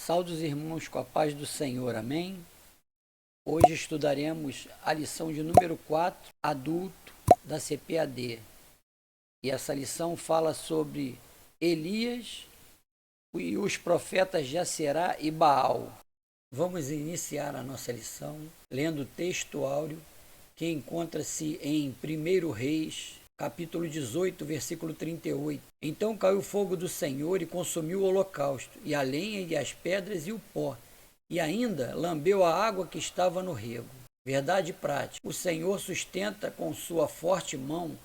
Saudos irmãos com a paz do Senhor, amém? Hoje estudaremos a lição de número 4, adulto, da CPAD. E essa lição fala sobre Elias e os profetas Jacerá e Baal. Vamos iniciar a nossa lição lendo o texto áureo que encontra-se em 1 Reis, capítulo 18, versículo 38. Então caiu o fogo do Senhor e consumiu o holocausto, e a lenha e as pedras e o pó, e ainda lambeu a água que estava no rego. Verdade prática. O Senhor sustenta com sua forte mão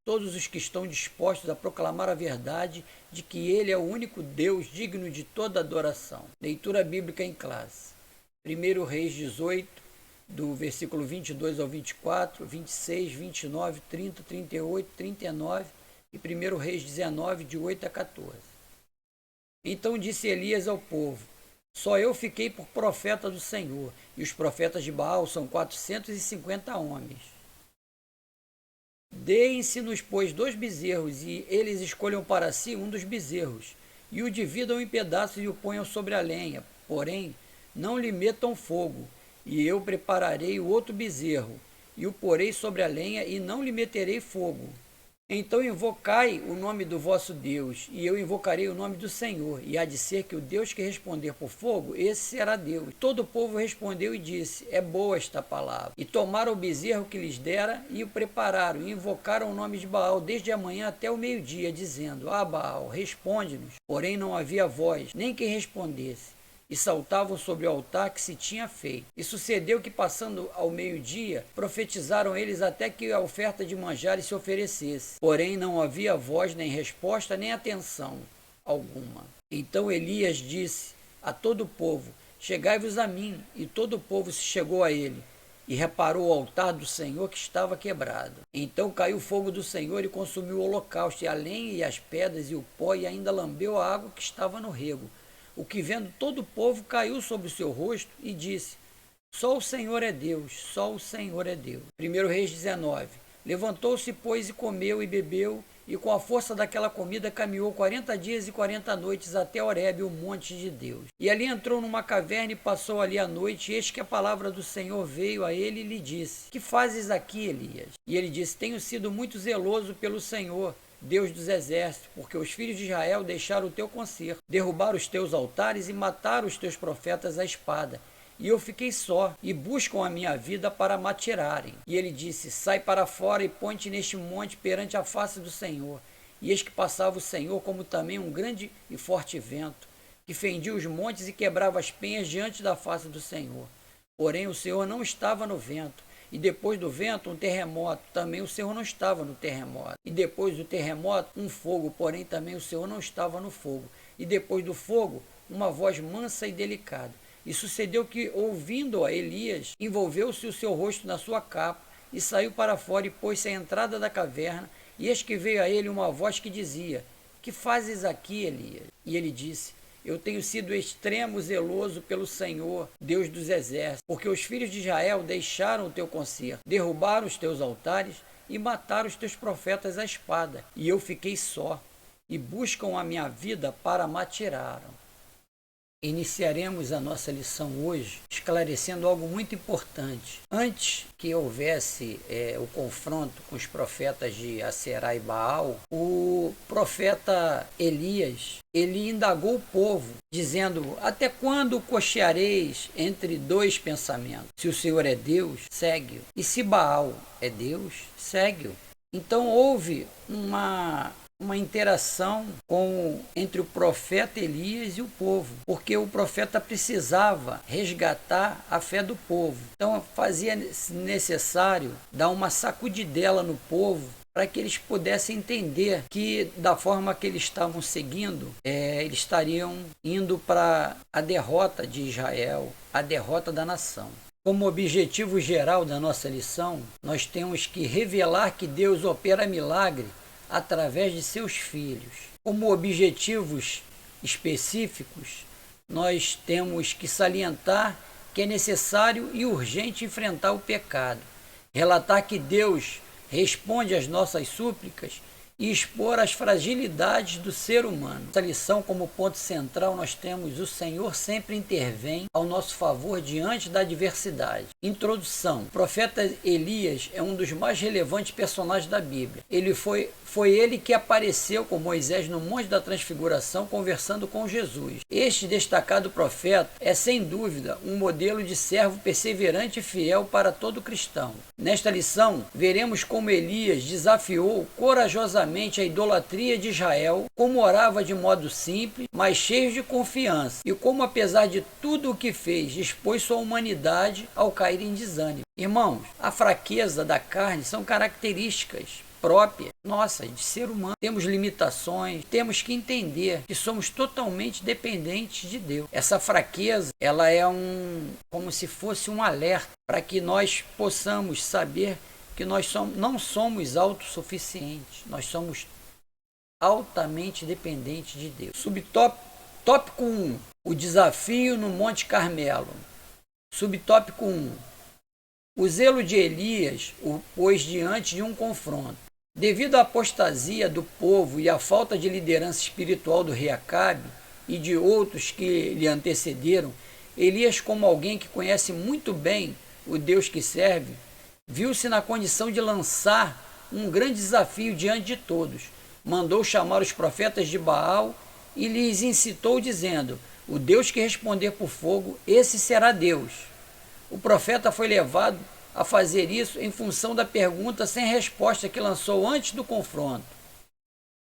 todos os que estão dispostos a proclamar a verdade de que Ele é o único Deus digno de toda adoração. Leitura bíblica em classe. 1 Reis 18, do versículo 22 ao 24, 26, 29, 30, 38, 39 e 1 Reis 19, de 8 a 14. Então disse Elias ao povo: só eu fiquei por profeta do Senhor, e os profetas de Baal são 450 homens. Deem-se-nos, pois, 2 bezerros, e eles escolham para si um dos bezerros, e o dividam em pedaços e o ponham sobre a lenha, porém não lhe metam fogo. E eu prepararei o outro bezerro, e o porei sobre a lenha, e não lhe meterei fogo. Então invocai o nome do vosso Deus, e eu invocarei o nome do Senhor, e há de ser que o Deus que responder por fogo, esse será Deus. Todo o povo respondeu e disse: é boa esta palavra. E tomaram o bezerro que lhes dera, e o prepararam, e invocaram o nome de Baal desde a manhã até o meio-dia, dizendo: ah, Baal, responde-nos. Porém não havia voz, nem quem respondesse. E saltavam sobre o altar que se tinha feito. E sucedeu que, passando ao meio-dia, profetizaram eles até que a oferta de manjares se oferecesse. Porém não havia voz, nem resposta, nem atenção alguma. Então Elias disse a todo o povo: chegai-vos a mim. E todo o povo se chegou a ele, e reparou o altar do Senhor que estava quebrado. Então caiu o fogo do Senhor e consumiu o holocausto, e a lenha e as pedras e o pó, e ainda lambeu a água que estava no rego. O que, vendo todo o povo, caiu sobre o seu rosto e disse: só o Senhor é Deus, só o Senhor é Deus. 1 Reis 19. Levantou-se, pois, e comeu e bebeu, e com a força daquela comida caminhou 40 dias e 40 noites até Horebe, o monte de Deus. E ali entrou numa caverna e passou ali a noite, e eis que a palavra do Senhor veio a ele e lhe disse: que fazes aqui, Elias? E ele disse: tenho sido muito zeloso pelo Senhor, Deus dos exércitos, porque os filhos de Israel deixaram o teu concerto, derrubaram os teus altares e mataram os teus profetas à espada. E eu fiquei só, e buscam a minha vida para me atirarem. E ele disse: sai para fora e põe-te neste monte perante a face do Senhor. E eis que passava o Senhor como também um grande e forte vento, que fendia os montes e quebrava as penhas diante da face do Senhor. Porém o Senhor não estava no vento. E depois do vento, um terremoto. Também o Senhor não estava no terremoto. E depois do terremoto, um fogo. Porém, também o Senhor não estava no fogo. E depois do fogo, uma voz mansa e delicada. E sucedeu que, ouvindo-a, Elias, envolveu-se o seu rosto na sua capa, e saiu para fora e pôs-se à entrada da caverna. E eis que veio a ele uma voz que dizia: que fazes aqui, Elias? E ele disse: eu tenho sido extremo zeloso pelo Senhor, Deus dos exércitos, porque os filhos de Israel deixaram o teu concerto, derrubaram os teus altares e mataram os teus profetas à espada. E eu fiquei só, e buscam a minha vida para me atiraram. Iniciaremos a nossa lição hoje esclarecendo algo muito importante. Antes que houvesse o confronto com os profetas de Jacerá e Baal, o profeta Elias, ele indagou o povo, dizendo: até quando cocheareis entre dois pensamentos? Se o Senhor é Deus, segue-o. E se Baal é Deus, segue-o. Então houve uma interação entre o profeta Elias e o povo, porque o profeta precisava resgatar a fé do povo. Então fazia necessário dar uma sacudidela no povo para que eles pudessem entender que, da forma que eles estavam seguindo, eles estariam indo para a derrota de Israel, a derrota da nação. Como objetivo geral da nossa lição, nós temos que revelar que Deus opera milagre através de seus filhos. Como objetivos específicos, nós temos que salientar que é necessário e urgente enfrentar o pecado, relatar que Deus responde às nossas súplicas e expor as fragilidades do ser humano. Essa lição, como ponto central, nós temos: o Senhor sempre intervém ao nosso favor diante da adversidade. Introdução: o profeta Elias é um dos mais relevantes personagens da Bíblia. Foi ele que apareceu com Moisés no Monte da Transfiguração, conversando com Jesus. Este destacado profeta é, sem dúvida, um modelo de servo perseverante e fiel para todo cristão. Nesta lição, veremos como Elias desafiou corajosamente a idolatria de Israel, como orava de modo simples, mas cheio de confiança, e como, apesar de tudo o que fez, expôs sua humanidade ao cair em desânimo. Irmãos, a fraqueza da carne são características própria nossa, de ser humano. Temos limitações, temos que entender que somos totalmente dependentes de Deus. Essa fraqueza, ela é como se fosse um alerta para que nós possamos saber que nós não somos autossuficientes, nós somos altamente dependentes de Deus. Tópico 1, o desafio no Monte Carmelo. Subtópico 1, o zelo de Elias o pôs diante de um confronto. Devido à apostasia do povo e à falta de liderança espiritual do rei Acabe e de outros que lhe antecederam, Elias, como alguém que conhece muito bem o Deus que serve, viu-se na condição de lançar um grande desafio diante de todos. Mandou chamar os profetas de Baal e lhes incitou, dizendo: o Deus que responder por fogo, esse será Deus. O profeta foi levado a fazer isso em função da pergunta sem resposta que lançou antes do confronto: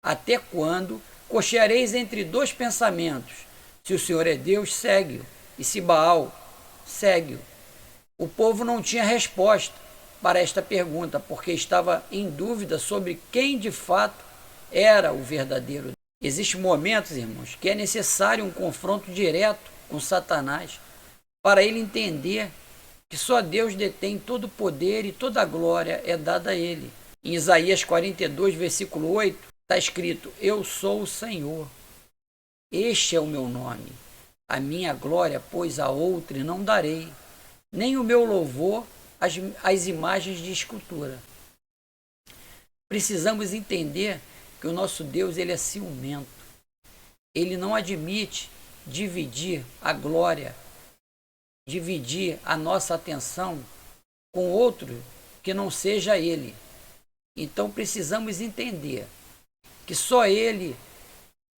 até quando cocheareis entre dois pensamentos? Se o Senhor é Deus, segue-o, e se Baal, segue-o. O povo não tinha resposta para esta pergunta, porque estava em dúvida sobre quem de fato era o verdadeiro Deus. Existem momentos, irmãos, que é necessário um confronto direto com Satanás para ele entender que só Deus detém todo o poder e toda a glória é dada a ele. Em Isaías 42, versículo 8, está escrito: eu sou o Senhor, este é o meu nome, a minha glória, pois a outrem não darei, nem o meu louvor às imagens de escultura. Precisamos entender que o nosso Deus, ele é ciumento. Ele não admite dividir a glória, dividir a nossa atenção com outro que não seja ele. Então precisamos entender que só ele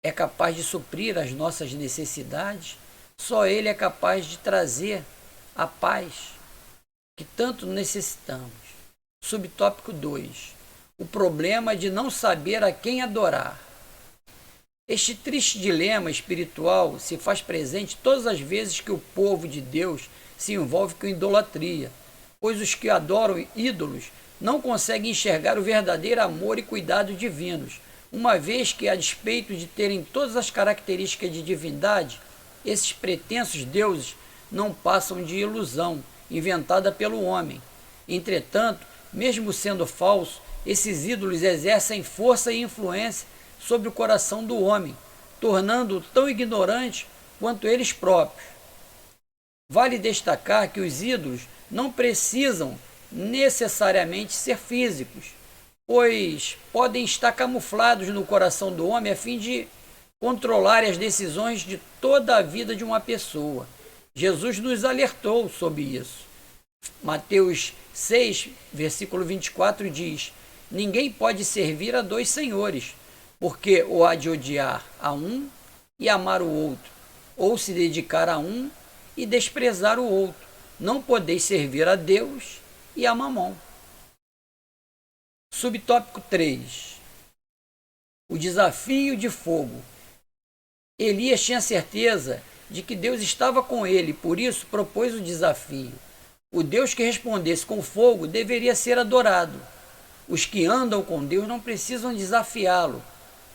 é capaz de suprir as nossas necessidades, só ele é capaz de trazer a paz que tanto necessitamos. Subtópico 2, o problema de não saber a quem adorar. Este triste dilema espiritual se faz presente todas as vezes que o povo de Deus se envolve com idolatria, pois os que adoram ídolos não conseguem enxergar o verdadeiro amor e cuidado divinos, uma vez que, a despeito de terem todas as características de divindade, esses pretensos deuses não passam de ilusão inventada pelo homem. Entretanto, mesmo sendo falso, esses ídolos exercem força e influência sobre o coração do homem, tornando-o tão ignorante quanto eles próprios. Vale destacar que os ídolos não precisam necessariamente ser físicos, pois podem estar camuflados no coração do homem a fim de controlar as decisões de toda a vida de uma pessoa. Jesus nos alertou sobre isso. Mateus 6, versículo 24 diz: ninguém pode servir a dois senhores, porque ou há de odiar a um e amar o outro, ou se dedicar a um e desprezar o outro. Não podeis servir a Deus e a Mamon. Subtópico 3, o desafio de fogo. Elias tinha certeza de que Deus estava com ele, por isso propôs o desafio. O Deus que respondesse com fogo deveria ser adorado. Os que andam com Deus não precisam desafiá-lo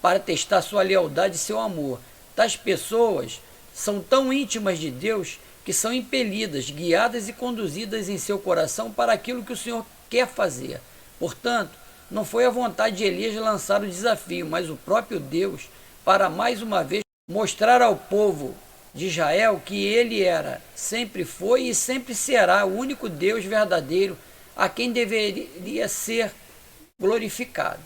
para testar sua lealdade e seu amor. Tais pessoas são tão íntimas de Deus que são impelidas, guiadas e conduzidas em seu coração para aquilo que o Senhor quer fazer. Portanto, não foi a vontade de Elias lançar o desafio, mas o próprio Deus, para mais uma vez mostrar ao povo de Israel que ele era, sempre foi e sempre será o único Deus verdadeiro a quem deveria ser glorificado.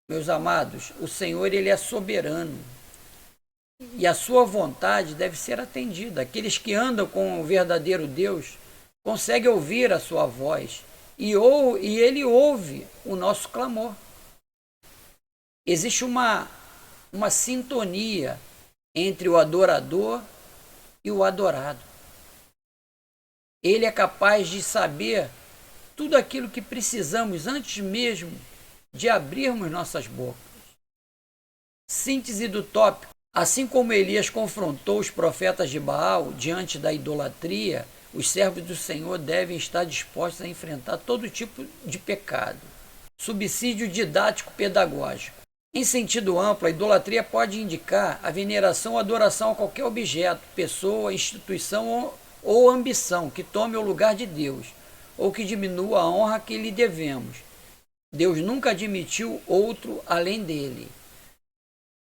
Meus amados, o Senhor ele é soberano e a sua vontade deve ser atendida. Aqueles que andam com o verdadeiro Deus conseguem ouvir a sua voz e ele ouve o nosso clamor. Existe uma sintonia entre o adorador e o adorado. Ele é capaz de saber tudo aquilo que precisamos antes mesmo de abrirmos nossas bocas. Síntese do tópico. Assim como Elias confrontou os profetas de Baal diante da idolatria, os servos do Senhor devem estar dispostos a enfrentar todo tipo de pecado. Subsídio didático pedagógico. Em sentido amplo, a idolatria pode indicar a veneração ou adoração a qualquer objeto, pessoa, instituição ou ambição que tome o lugar de Deus, ou que diminua a honra que lhe devemos. Deus nunca admitiu outro além dele.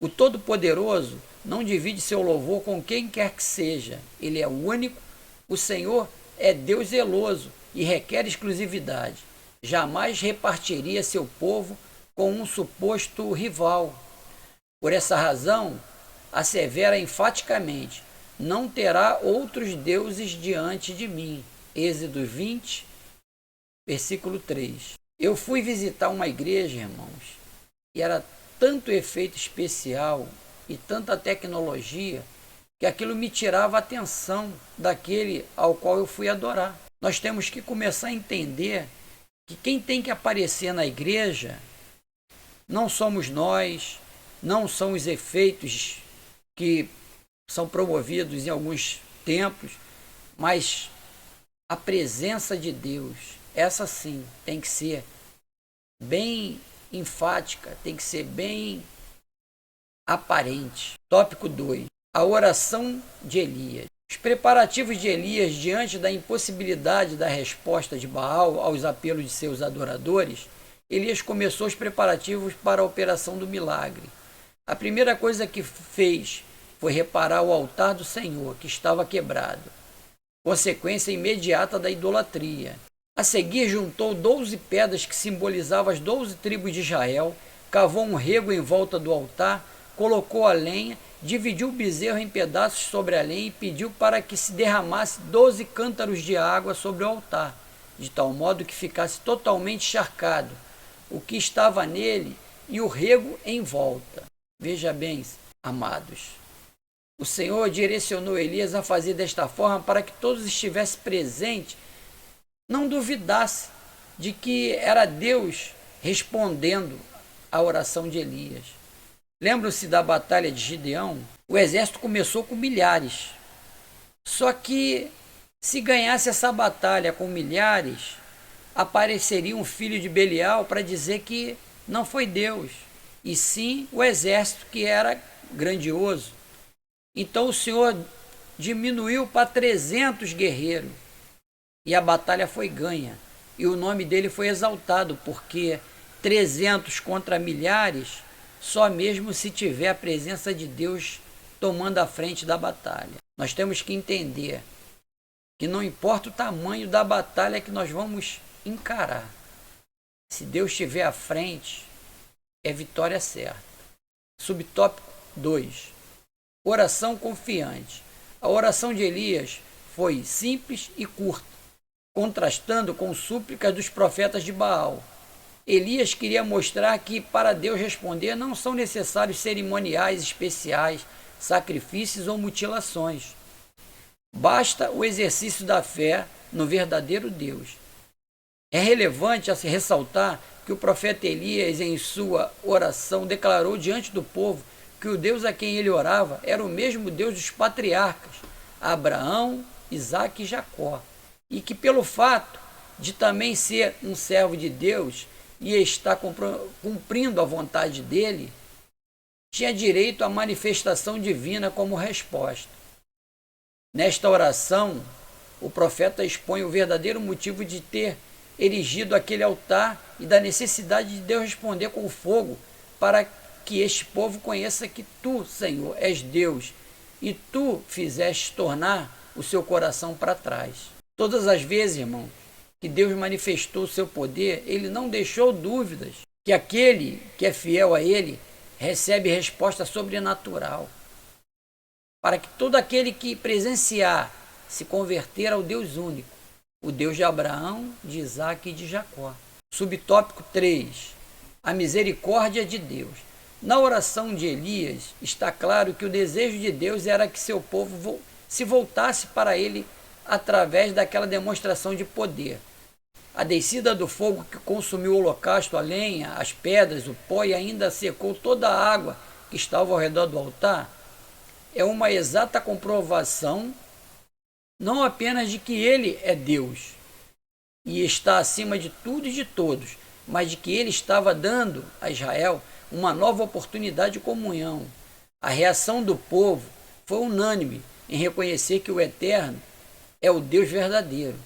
O Todo-Poderoso não divide seu louvor com quem quer que seja. Ele é o único. O Senhor é Deus zeloso e requer exclusividade. Jamais repartiria seu povo com um suposto rival. Por essa razão, assevera enfaticamente: não terá outros deuses diante de mim. Êxodo 20, versículo 3. Eu fui visitar uma igreja, irmãos, e era tanto efeito especial e tanta tecnologia que aquilo me tirava a atenção daquele ao qual eu fui adorar. Nós temos que começar a entender que quem tem que aparecer na igreja não somos nós, não são os efeitos que são promovidos em alguns templos, mas a presença de Deus. Essa sim tem que ser bem enfática, tem que ser bem aparente. Tópico 2. A oração de Elias. Os preparativos de Elias diante da impossibilidade da resposta de Baal aos apelos de seus adoradores, Elias começou os preparativos para a operação do milagre. A primeira coisa que fez foi reparar o altar do Senhor, que estava quebrado, consequência imediata da idolatria. A seguir, juntou 12 pedras que simbolizavam as 12 tribos de Israel, cavou um rego em volta do altar, colocou a lenha, dividiu o bezerro em pedaços sobre a lenha e pediu para que se derramasse 12 cântaros de água sobre o altar, de tal modo que ficasse totalmente encharcado o que estava nele e o rego em volta. Veja bem, amados, o Senhor direcionou Elias a fazer desta forma para que todos estivessem presentes, não duvidasse de que era Deus respondendo à oração de Elias. Lembram-se da batalha de Gideão? O exército começou com milhares. Só que, se ganhasse essa batalha com milhares, apareceria um filho de Belial para dizer que não foi Deus, e sim o exército, que era grandioso. Então o Senhor diminuiu para 300 guerreiros, e a batalha foi ganha, e o nome dele foi exaltado, porque 300 contra milhares, só mesmo se tiver a presença de Deus tomando a frente da batalha. Nós temos que entender que não importa o tamanho da batalha que nós vamos encarar, se Deus estiver à frente, é vitória certa. Subtópico 2. Oração confiante. A oração de Elias foi simples e curta, contrastando com súplicas dos profetas de Baal. Elias queria mostrar que para Deus responder não são necessários cerimoniais especiais, sacrifícios ou mutilações. Basta o exercício da fé no verdadeiro Deus. É relevante a se ressaltar que o profeta Elias, em sua oração, declarou diante do povo que o Deus a quem ele orava era o mesmo Deus dos patriarcas, Abraão, Isaque e Jacó, e que pelo fato de também ser um servo de Deus e estar cumprindo a vontade dele, tinha direito à manifestação divina como resposta. Nesta oração, o profeta expõe o verdadeiro motivo de ter erigido aquele altar e da necessidade de Deus responder com fogo para que este povo conheça que tu, Senhor, és Deus e tu fizeste tornar o seu coração para trás. Todas as vezes, irmão, que Deus manifestou o seu poder, ele não deixou dúvidas que aquele que é fiel a ele recebe resposta sobrenatural, para que todo aquele que presenciar se converter ao Deus único, o Deus de Abraão, de Isaque e de Jacó. Subtópico 3. A misericórdia de Deus. Na oração de Elias, está claro que o desejo de Deus era que seu povo se voltasse para ele através daquela demonstração de poder. A descida do fogo que consumiu o holocausto, a lenha, as pedras, o pó e ainda secou toda a água que estava ao redor do altar, é uma exata comprovação não apenas de que ele é Deus e está acima de tudo e de todos, mas de que ele estava dando a Israel uma nova oportunidade de comunhão. A reação do povo foi unânime em reconhecer que o Eterno é o Deus verdadeiro.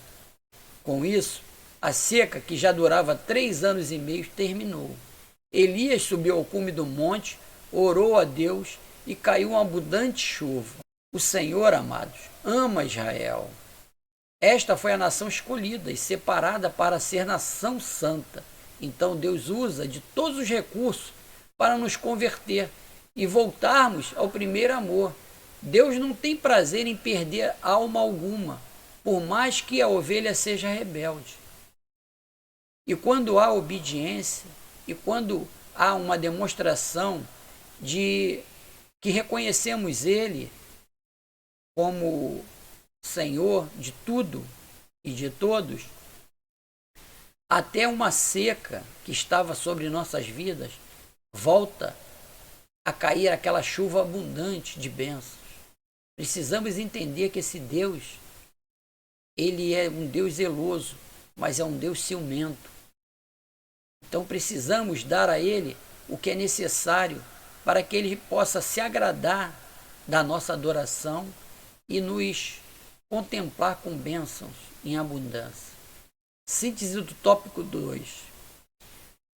Com isso, a seca, que já durava 3 anos e meio, terminou. Elias subiu ao cume do monte, orou a Deus e caiu uma abundante chuva. O Senhor, amados, ama Israel. Esta foi a nação escolhida e separada para ser nação santa. Então Deus usa de todos os recursos para nos converter e voltarmos ao primeiro amor. Deus não tem prazer em perder alma alguma, por mais que a ovelha seja rebelde. E quando há obediência, e quando há uma demonstração de que reconhecemos Ele como Senhor de tudo e de todos, até uma seca que estava sobre nossas vidas volta a cair aquela chuva abundante de bênçãos. Precisamos entender que esse Deus, ele é um Deus zeloso, mas é um Deus ciumento. Então precisamos dar a ele o que é necessário para que ele possa se agradar da nossa adoração e nos contemplar com bênçãos em abundância. Síntese do tópico 2.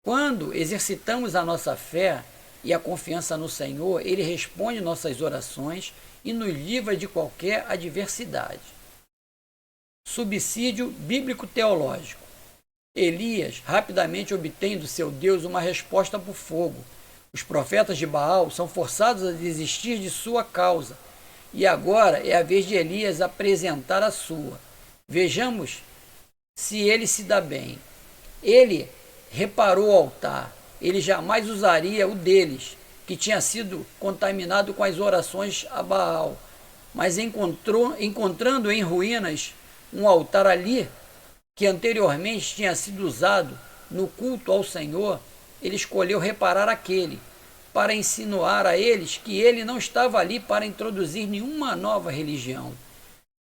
Quando exercitamos a nossa fé e a confiança no Senhor, ele responde nossas orações e nos livra de qualquer adversidade. Subsídio bíblico-teológico. Elias rapidamente obtém do seu Deus uma resposta por fogo. Os profetas de Baal são forçados a desistir de sua causa. E agora é a vez de Elias apresentar a sua. Vejamos se ele se dá bem. Ele reparou o altar. Ele jamais usaria o deles, que tinha sido contaminado com as orações a Baal. Mas encontrando em ruínas um altar ali, que anteriormente tinha sido usado no culto ao Senhor, ele escolheu reparar aquele, para insinuar a eles que ele não estava ali para introduzir nenhuma nova religião,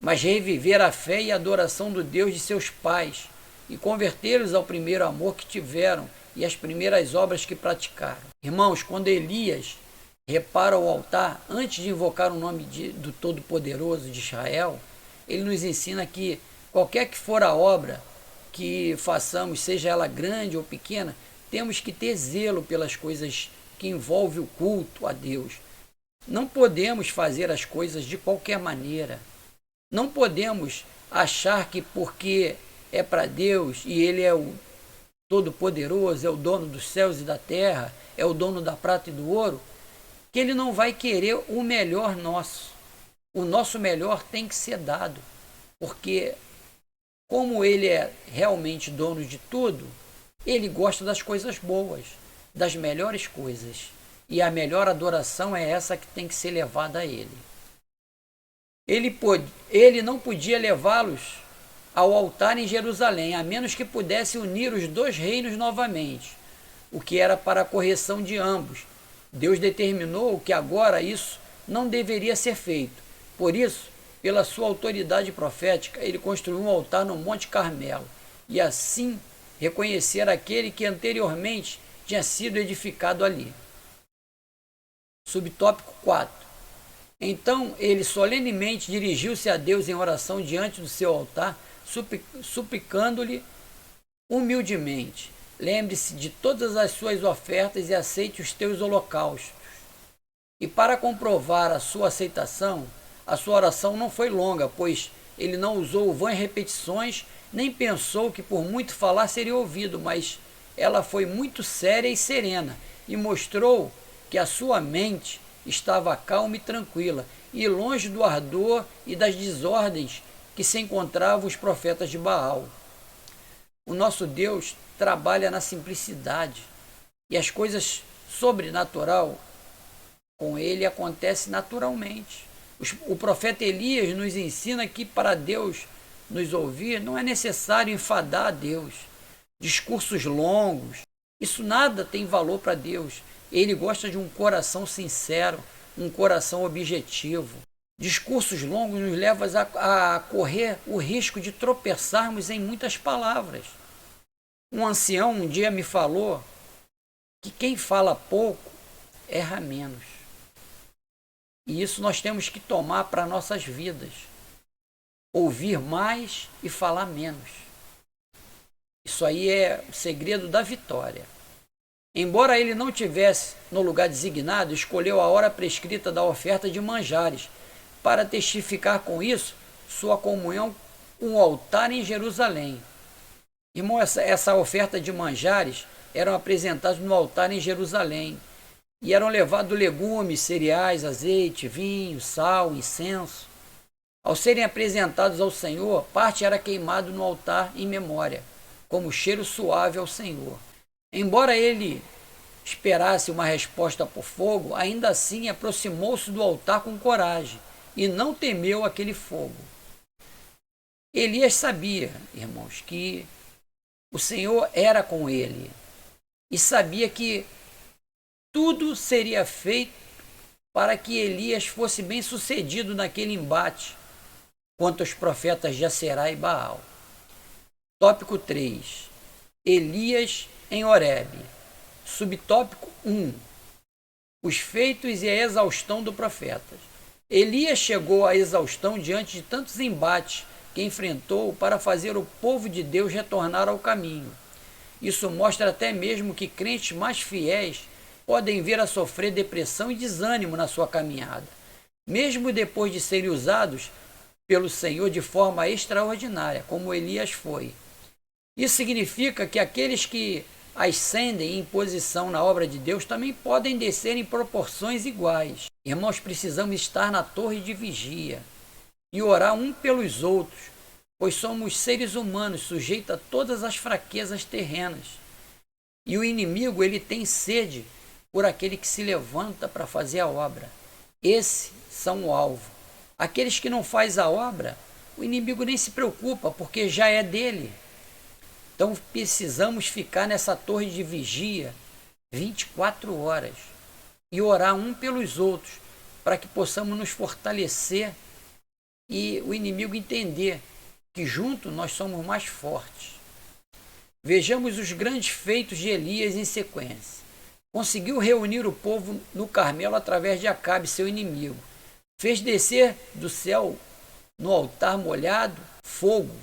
mas reviver a fé e a adoração do Deus de seus pais e convertê-los ao primeiro amor que tiveram e às primeiras obras que praticaram. Irmãos, quando Elias repara o altar, antes de invocar o nome do Todo-Poderoso de Israel, ele nos ensina que qualquer que for a obra que façamos, seja ela grande ou pequena, temos que ter zelo pelas coisas que envolvem o culto a Deus. Não podemos fazer as coisas de qualquer maneira. Não podemos achar que porque é para Deus e Ele é o Todo-Poderoso, é o dono dos céus e da terra, é o dono da prata e do ouro, que Ele não vai querer o melhor nosso. O nosso melhor tem que ser dado, porque como Ele é realmente dono de tudo, Ele gosta das coisas boas, das melhores coisas. E a melhor adoração é essa que tem que ser levada a Ele. Ele não podia levá-los ao altar em Jerusalém, a menos que pudesse unir os dois reinos novamente, o que era para a correção de ambos. Deus determinou que agora isso não deveria ser feito. Por isso, pela sua autoridade profética, ele construiu um altar no Monte Carmelo, e assim reconhecer aquele que anteriormente tinha sido edificado ali. Subtópico 4. Então ele solenemente dirigiu-se a Deus em oração diante do seu altar, suplicando-lhe humildemente: lembre-se de todas as suas ofertas e aceite os teus holocaustos. E para comprovar a sua aceitação, a sua oração não foi longa, pois ele não usou vãs repetições, nem pensou que por muito falar seria ouvido, mas ela foi muito séria e serena e mostrou que a sua mente estava calma e tranquila e longe do ardor e das desordens que se encontravam os profetas de Baal. O nosso Deus trabalha na simplicidade e as coisas sobrenatural com ele acontecem naturalmente. O profeta Elias nos ensina que para Deus nos ouvir não é necessário enfadar a Deus. Discursos longos, isso nada tem valor para Deus. Ele gosta de um coração sincero, um coração objetivo. Discursos longos nos levam a correr o risco de tropeçarmos em muitas palavras. Um ancião um dia me falou que quem fala pouco erra menos. E isso nós temos que tomar para nossas vidas. Ouvir mais e falar menos. Isso aí é o segredo da vitória. Embora ele não tivesse no lugar designado, escolheu a hora prescrita da oferta de manjares, para testificar com isso sua comunhão com o altar em Jerusalém. Irmão, essa oferta de manjares eram apresentados no altar em Jerusalém, e eram levados legumes, cereais, azeite, vinho, sal, incenso. Ao serem apresentados ao Senhor, parte era queimado no altar em memória, como cheiro suave ao Senhor. Embora ele esperasse uma resposta por fogo, ainda assim aproximou-se do altar com coragem e não temeu aquele fogo. Elias sabia, irmãos, que o Senhor era com ele e sabia que tudo seria feito para que Elias fosse bem sucedido naquele embate contra os profetas de Aserá e Baal. Tópico 3. Elias em Horebe. Subtópico 1. Os feitos e a exaustão do profeta. Elias chegou à exaustão diante de tantos embates que enfrentou para fazer o povo de Deus retornar ao caminho. Isso mostra até mesmo que crentes mais fiéis podem vir a sofrer depressão e desânimo na sua caminhada, mesmo depois de serem usados pelo Senhor de forma extraordinária, como Elias foi. Isso significa que aqueles que ascendem em posição na obra de Deus também podem descer em proporções iguais. Irmãos, precisamos estar na torre de vigia e orar um pelos outros, pois somos seres humanos sujeitos a todas as fraquezas terrenas. E o inimigo, ele tem sede por aquele que se levanta para fazer a obra. Esses são o alvo. Aqueles que não fazem a obra, o inimigo nem se preocupa, porque já é dele. Então precisamos ficar nessa torre de vigia 24 horas e orar um pelos outros, para que possamos nos fortalecer e o inimigo entender que juntos nós somos mais fortes. Vejamos os grandes feitos de Elias em sequência. Conseguiu reunir o povo no Carmelo através de Acabe, seu inimigo. Fez descer do céu, no altar molhado, fogo.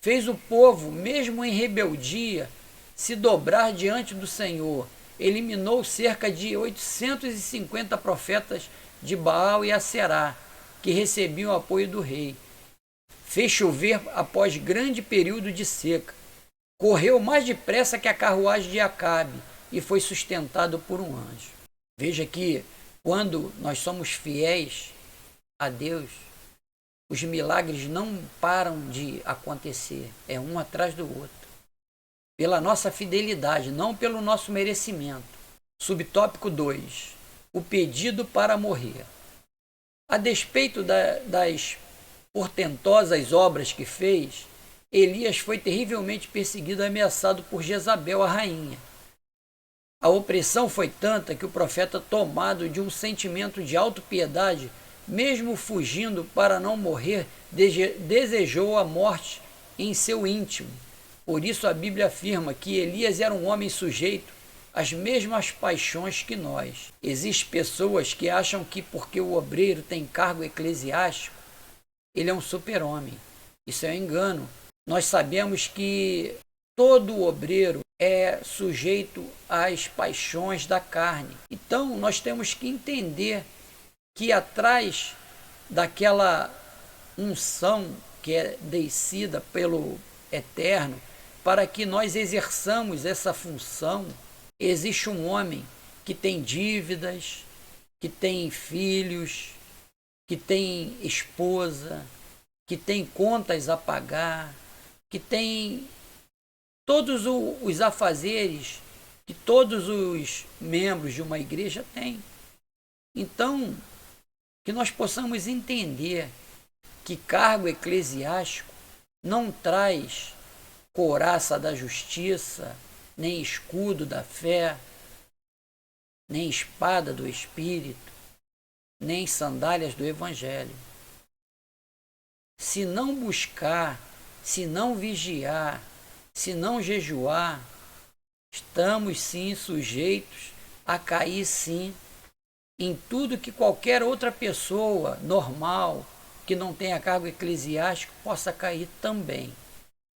Fez o povo, mesmo em rebeldia, se dobrar diante do Senhor. Eliminou cerca de 850 profetas de Baal e Aserá, que recebiam o apoio do rei. Fez chover após grande período de seca. Correu mais depressa que a carruagem de Acabe e foi sustentado por um anjo. Veja que quando nós somos fiéis a Deus, os milagres não param de acontecer, é um atrás do outro. Pela nossa fidelidade, não pelo nosso merecimento. Subtópico 2. O pedido para morrer. A despeito das portentosas obras que fez, Elias foi terrivelmente perseguido e ameaçado por Jezabel, a rainha. A opressão foi tanta que o profeta, tomado de um sentimento de autopiedade, mesmo fugindo para não morrer, desejou a morte em seu íntimo. Por isso a Bíblia afirma que Elias era um homem sujeito às mesmas paixões que nós. Existem pessoas que acham que porque o obreiro tem cargo eclesiástico, ele é um super-homem. Isso é um engano. Nós sabemos que todo obreiro é sujeito às paixões da carne. Então, nós temos que entender que atrás daquela unção que é descida pelo Eterno, para que nós exerçamos essa função, existe um homem que tem dívidas, que tem filhos, que tem esposa, que tem contas a pagar, que tem todos os afazeres que todos os membros de uma igreja têm. Então, que nós possamos entender que cargo eclesiástico não traz couraça da justiça, nem escudo da fé, nem espada do Espírito, nem sandálias do Evangelho. Se não buscar, se não vigiar, se não jejuar, estamos sim sujeitos a cair sim em tudo que qualquer outra pessoa normal, que não tenha cargo eclesiástico, possa cair também.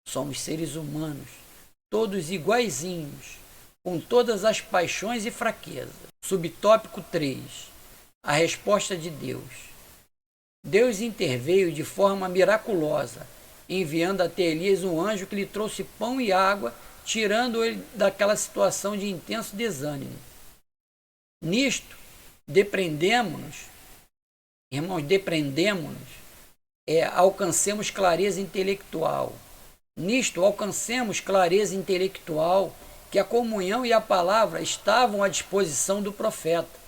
Somos seres humanos, todos iguaizinhos, com todas as paixões e fraquezas. Subtópico 3. A resposta de Deus. Deus interveio de forma miraculosa, enviando até Elias um anjo que lhe trouxe pão e água, tirando ele daquela situação de intenso desânimo. Nisto, depreendemos-nos, alcancemos clareza intelectual. Nisto, alcancemos clareza intelectual que a comunhão e a palavra estavam à disposição do profeta.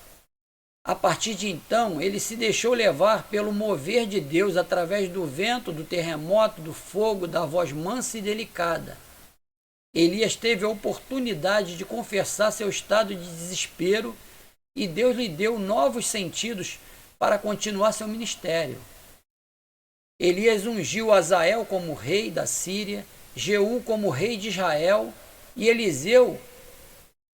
A partir de então, ele se deixou levar pelo mover de Deus através do vento, do terremoto, do fogo, da voz mansa e delicada. Elias teve a oportunidade de confessar seu estado de desespero e Deus lhe deu novos sentidos para continuar seu ministério. Elias ungiu Azael como rei da Síria, Jeú como rei de Israel e Eliseu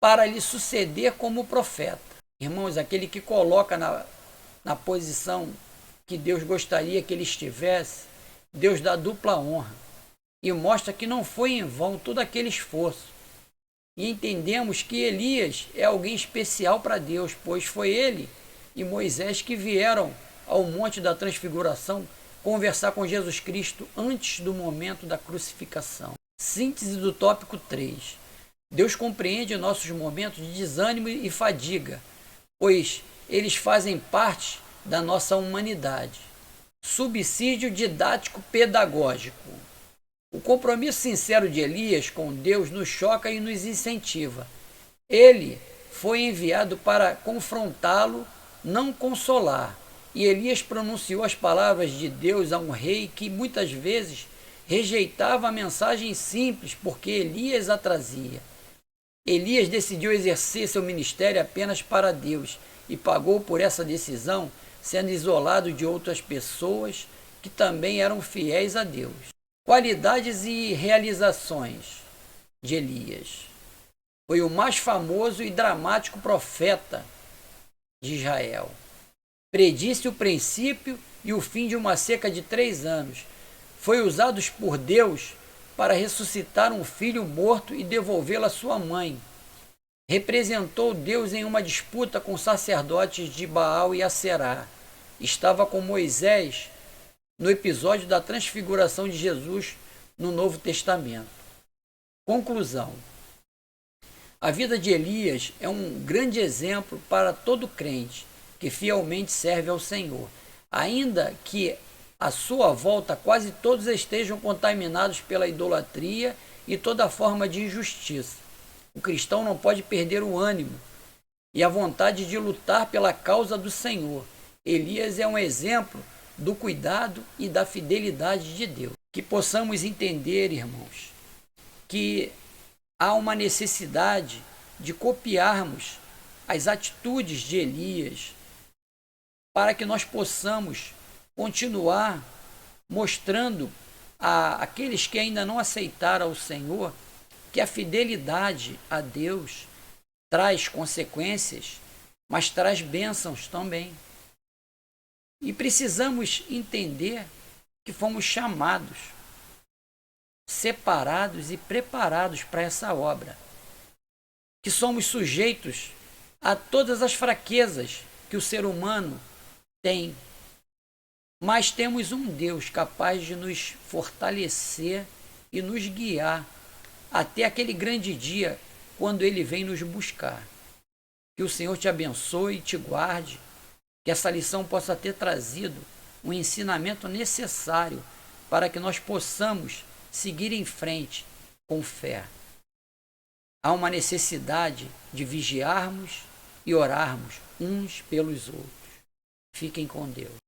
para lhe suceder como profeta. Irmãos, aquele que coloca na posição que Deus gostaria que ele estivesse, Deus dá dupla honra e mostra que não foi em vão todo aquele esforço. E entendemos que Elias é alguém especial para Deus, pois foi ele e Moisés que vieram ao Monte da Transfiguração conversar com Jesus Cristo antes do momento da crucificação. Síntese do tópico 3. Deus compreende nossos momentos de desânimo e fadiga, pois eles fazem parte da nossa humanidade. Subsídio didático-pedagógico. O compromisso sincero de Elias com Deus nos choca e nos incentiva. Ele foi enviado para confrontá-lo, não consolar. E Elias pronunciou as palavras de Deus a um rei que muitas vezes rejeitava a mensagem simples porque Elias a trazia. Elias decidiu exercer seu ministério apenas para Deus e pagou por essa decisão, sendo isolado de outras pessoas que também eram fiéis a Deus. Qualidades e realizações de Elias. Foi o mais famoso e dramático profeta de Israel. Predisse o princípio e o fim de uma seca de 3 anos. Foi usado por Deus para ressuscitar um filho morto e devolvê-lo à sua mãe. Representou Deus em uma disputa com sacerdotes de Baal e Aserá. Estava com Moisés no episódio da transfiguração de Jesus no Novo Testamento. Conclusão. A vida de Elias é um grande exemplo para todo crente que fielmente serve ao Senhor, ainda que à sua volta quase todos estejam contaminados pela idolatria e toda forma de injustiça. O cristão não pode perder o ânimo e a vontade de lutar pela causa do Senhor. Elias é um exemplo do cuidado e da fidelidade de Deus. Que possamos entender, irmãos, que há uma necessidade de copiarmos as atitudes de Elias para que nós possamos continuar mostrando àqueles que ainda não aceitaram o Senhor que a fidelidade a Deus traz consequências, mas traz bênçãos também. E precisamos entender que fomos chamados, separados e preparados para essa obra, que somos sujeitos a todas as fraquezas que o ser humano tem, mas temos um Deus capaz de nos fortalecer e nos guiar até aquele grande dia quando Ele vem nos buscar. Que o Senhor te abençoe e te guarde, que essa lição possa ter trazido um ensinamento necessário para que nós possamos seguir em frente com fé. Há uma necessidade de vigiarmos e orarmos uns pelos outros. Fiquem com Deus.